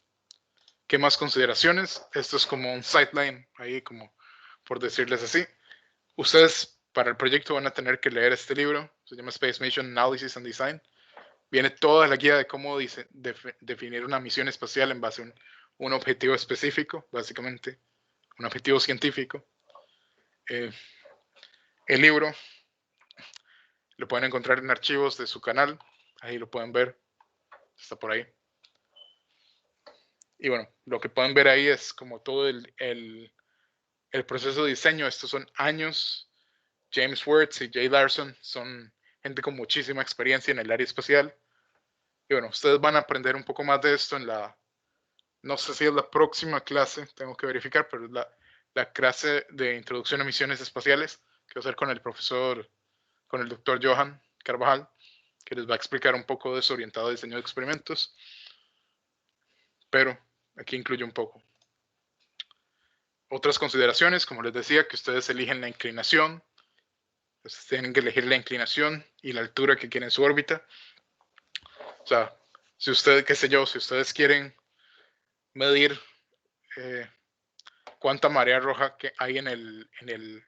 ¿Qué más consideraciones? Esto es como un sideline, ahí como por decirles así. Ustedes para el proyecto van a tener que leer este libro, se llama Space Mission Analysis and Design. Viene toda la guía de cómo definir una misión espacial en base a un objetivo específico, básicamente, un objetivo científico. El libro lo pueden encontrar en archivos de su canal, ahí lo pueden ver, está por ahí. Y bueno, lo que pueden ver ahí es como todo el proceso de diseño. Estos son años. James Wirtz y Jay Larson son gente con muchísima experiencia en el área espacial. Y bueno, ustedes van a aprender un poco más de esto no sé si es la próxima clase, tengo que verificar, pero es la clase de introducción a misiones espaciales que va a ser con el doctor Johan Carvajal, que les va a explicar un poco de eso orientado a diseño de experimentos. Pero aquí incluye un poco. Otras consideraciones, como les decía, que ustedes eligen la inclinación. Ustedes tienen que elegir la inclinación y la altura que quieren en su órbita. O sea, si ustedes, qué sé yo, si ustedes quieren medir cuánta marea roja que hay en el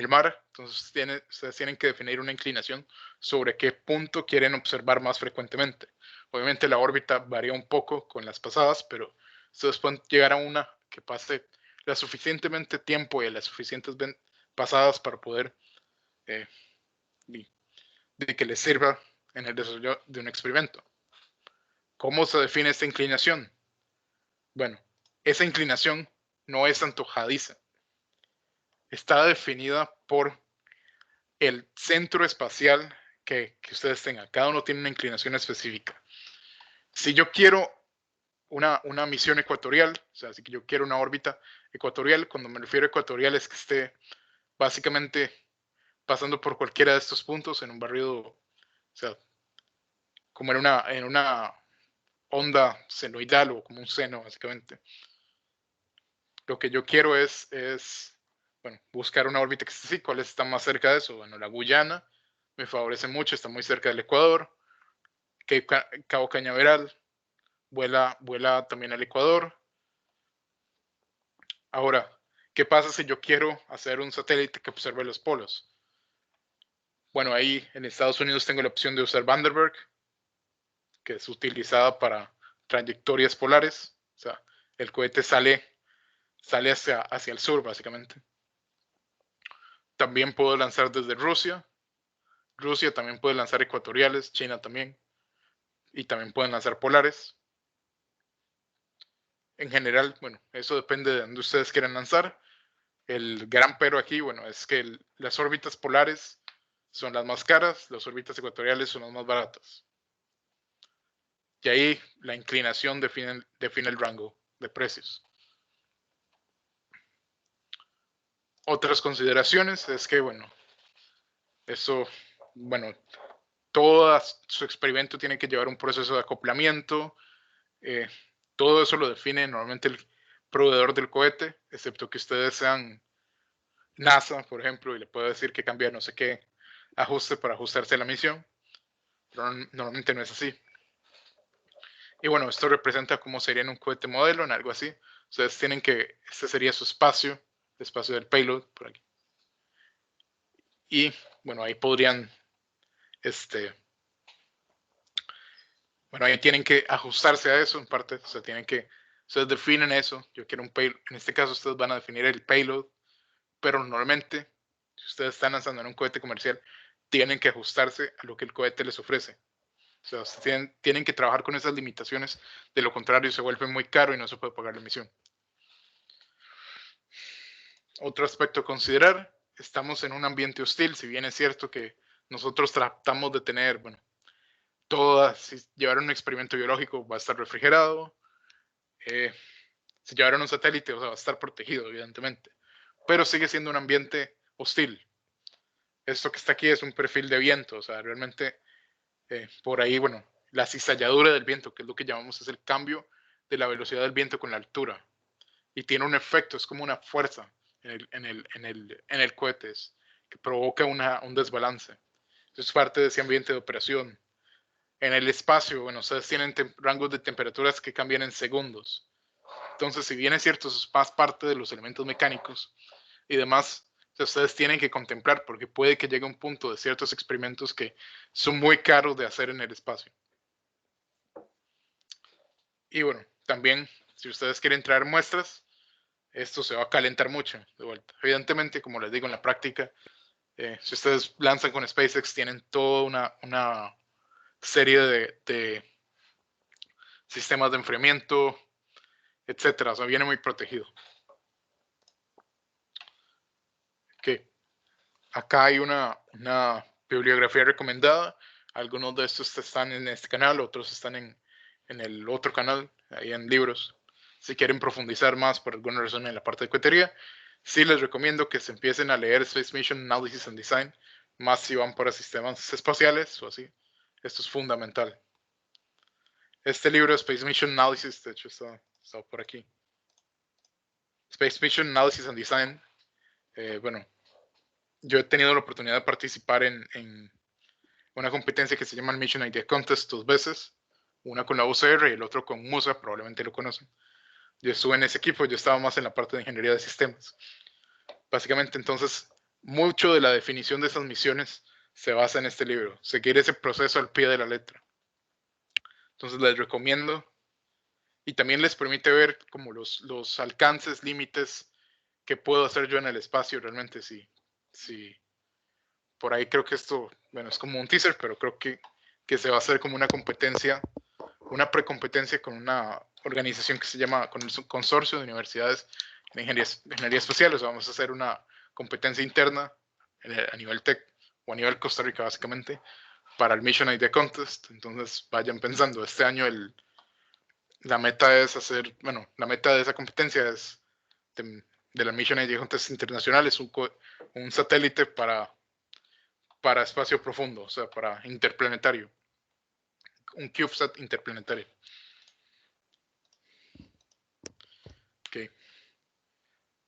mar, entonces ustedes tienen que definir una inclinación sobre qué punto quieren observar más frecuentemente. Obviamente la órbita varía un poco con las pasadas, pero ustedes pueden llegar a una que pase la suficientemente tiempo y las suficientes pasadas para poder de que les sirva en el desarrollo de un experimento. ¿Cómo se define esta inclinación? Bueno, esa inclinación no es antojadiza. Está definida por el centro espacial que ustedes tengan. Cada uno tiene una inclinación específica. Si yo quiero una misión ecuatorial, o sea, si yo quiero una órbita ecuatorial, cuando me refiero a ecuatorial es que esté básicamente pasando por cualquiera de estos puntos en un barrido, o sea, como en una onda senoidal o como un seno, básicamente. Lo que yo quiero es bueno, buscar una órbita que esté así. ¿Cuáles están más cerca de eso? Bueno, la Guyana me favorece mucho, está muy cerca del Ecuador. Cabo Cañaveral vuela también al Ecuador. Ahora, ¿qué pasa si yo quiero hacer un satélite que observe los polos? Bueno, ahí en Estados Unidos tengo la opción de usar Vandenberg, que es utilizada para trayectorias polares. O sea, el cohete sale hacia el sur, básicamente. También puedo lanzar desde Rusia. Rusia también puede lanzar ecuatoriales, China también. Y también pueden lanzar polares. En general, bueno, eso depende de donde ustedes quieran lanzar. El gran pero aquí, bueno, es que las órbitas polares son las más caras, las órbitas ecuatoriales son las más baratas. Y ahí la inclinación define el rango de precios. Otras consideraciones es que, bueno, todo su experimento tiene que llevar un proceso de acoplamiento. Todo eso lo define normalmente el proveedor del cohete, excepto que ustedes sean NASA, por ejemplo, y le puedo decir que cambie no sé qué ajuste para ajustarse a la misión. Pero normalmente no es así. Y bueno, esto representa cómo sería en un cohete modelo, en algo así. Ustedes tienen que, este sería su espacio, el espacio del payload, por aquí. Y bueno, ahí podrían, bueno, ahí tienen que ajustarse a eso en parte, o sea, ustedes definen eso, yo quiero un payload, en este caso ustedes van a definir el payload, pero normalmente, si ustedes están lanzando en un cohete comercial, tienen que ajustarse a lo que el cohete les ofrece. O sea, tienen que trabajar con esas limitaciones, de lo contrario se vuelve muy caro y no se puede pagar la misión. Otro aspecto a considerar, estamos en un ambiente hostil, si bien es cierto que nosotros tratamos de tener, bueno, si llevar un experimento biológico va a estar refrigerado, si llevaron un satélite, o sea, va a estar protegido, evidentemente, pero sigue siendo un ambiente hostil. Esto que está aquí es un perfil de viento, o sea, realmente por ahí, bueno, la cizalladura del viento, que es lo que llamamos, es el cambio de la velocidad del viento con la altura. Y tiene un efecto, es como una fuerza en el cohete, que provoca un desbalance. Eso es parte de ese ambiente de operación. En el espacio, bueno, ustedes tienen rangos de temperaturas que cambian en segundos. Entonces, si bien es cierto, eso es más parte de los elementos mecánicos y demás, ustedes tienen que contemplar, porque puede que llegue un punto de ciertos experimentos que son muy caros de hacer en el espacio. Y bueno, también, si ustedes quieren traer muestras, esto se va a calentar mucho de vuelta. Evidentemente, como les digo, en la práctica, si ustedes lanzan con SpaceX, tienen toda una serie de sistemas de enfriamiento, etcétera. O sea, viene muy protegido. Okay. Acá hay una bibliografía recomendada. Algunos de estos están en este canal, otros están en el otro canal, ahí en libros. Si quieren profundizar más por alguna razón en la parte de cohetería, sí les recomiendo que se empiecen a leer Space Mission Analysis and Design, más si van para sistemas espaciales o así. Esto es fundamental. Este libro, Space Mission Analysis, de hecho está por aquí. Space Mission Analysis and Design, bueno, yo he tenido la oportunidad de participar en una competencia que se llama el Mission Idea Contest 2 veces, una con la UCR y el otro con MUSA, probablemente lo conocen. Yo estuve en ese equipo, yo estaba más en la parte de ingeniería de sistemas. Básicamente, entonces, mucho de la definición de esas misiones se basa en este libro, seguir ese proceso al pie de la letra. Entonces, les recomiendo y también les permite ver como los alcances, límites que puedo hacer yo en el espacio realmente. Si por ahí creo que esto, bueno, es como un teaser, pero creo que se va a hacer como una competencia, una precompetencia con una organización que se llama, con el consorcio de universidades de ingeniería espacial. O sea, vamos a hacer una competencia interna a nivel tech o a nivel Costa Rica básicamente para el Mission Idea Contest. Entonces vayan pensando, este año la meta es hacer, bueno, la meta de esa competencia es de la Mission Idea Contest Internacional, es un satélite para espacio profundo, o sea, para interplanetario, un CubeSat interplanetario. Okay.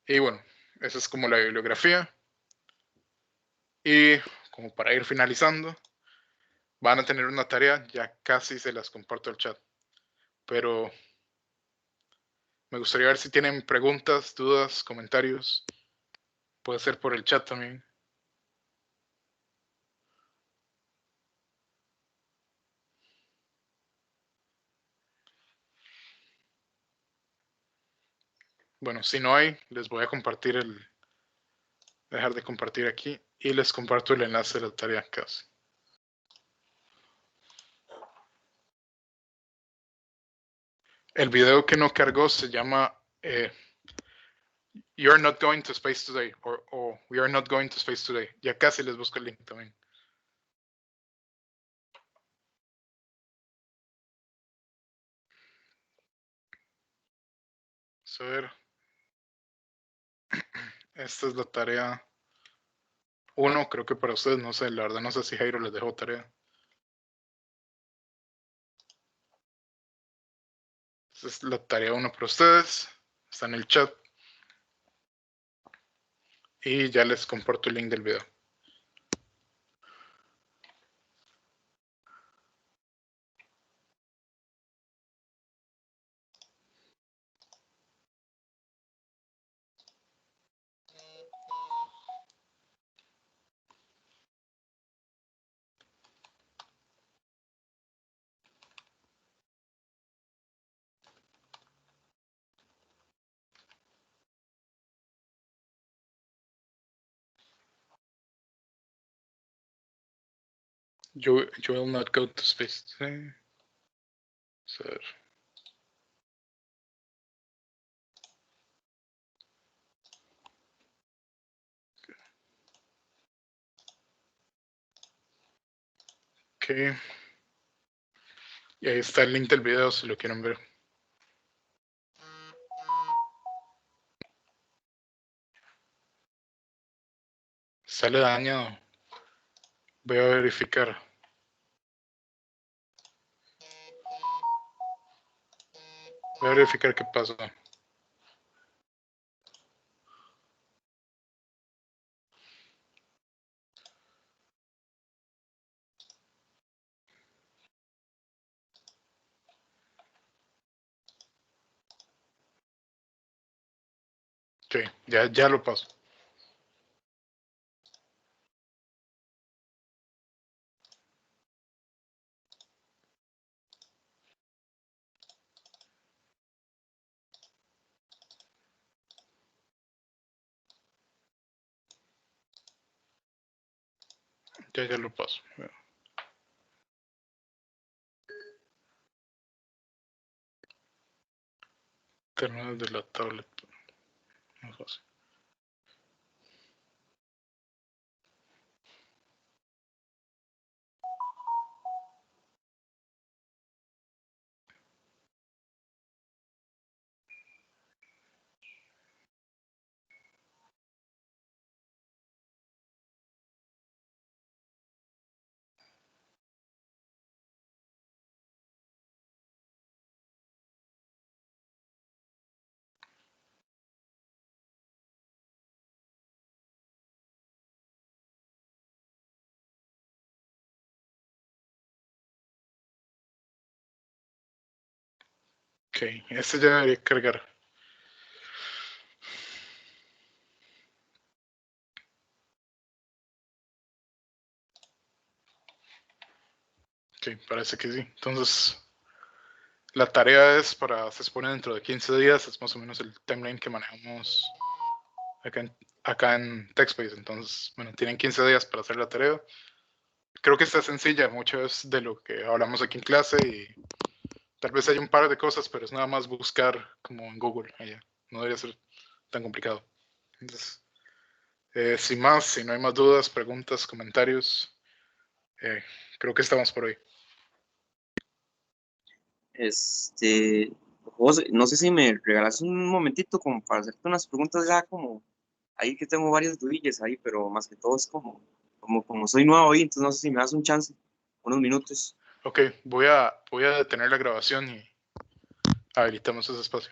Y bueno, esa es como la bibliografía. Y como para ir finalizando, van a tener una tarea, ya casi se las comparto al chat, pero me gustaría ver si tienen preguntas, dudas, comentarios. Puede ser por el chat también. Bueno, si no hay, les voy a compartir dejar de compartir aquí y les comparto el enlace de la tarea casi. El video que no cargó se llama You're not going to space today o We are not going to space today. Ya casi les busco el link también. Vamos a ver. Esta es la tarea 1, creo que para ustedes, no sé, la verdad no sé si Jairo les dejó tarea. Esta es la tarea 1 para ustedes, está en el chat. Y ya les comparto el link del video. You will not go to space today. A ver. Ok. Y ahí está el link del video si lo quieren ver. Sale dañado. Voy a verificar. Voy a verificar qué pasó. Ok, ya lo paso. Ya lo paso. Terminal de la tablet. Más fácil. Ok, este ya debería cargar. Ok, parece que sí. Entonces, la tarea es se expone dentro de 15 días. Es más o menos el timeline que manejamos acá en TechSpace. Entonces, bueno, tienen 15 días para hacer la tarea. Creo que está sencilla, mucho es de lo que hablamos aquí en clase y tal vez hay un par de cosas, pero es nada más buscar como en Google allá. No debería ser tan complicado. Entonces, sin más, si no hay más dudas, preguntas, comentarios, creo que estamos por hoy. José, no sé si me regalas un momentito como para hacerte unas preguntas ya como ahí que tengo varias dudillas ahí, pero más que todo es como soy nuevo ahí, entonces no sé si me das un chance, unos minutos. Ok, voy a detener la grabación y habilitamos ese espacio.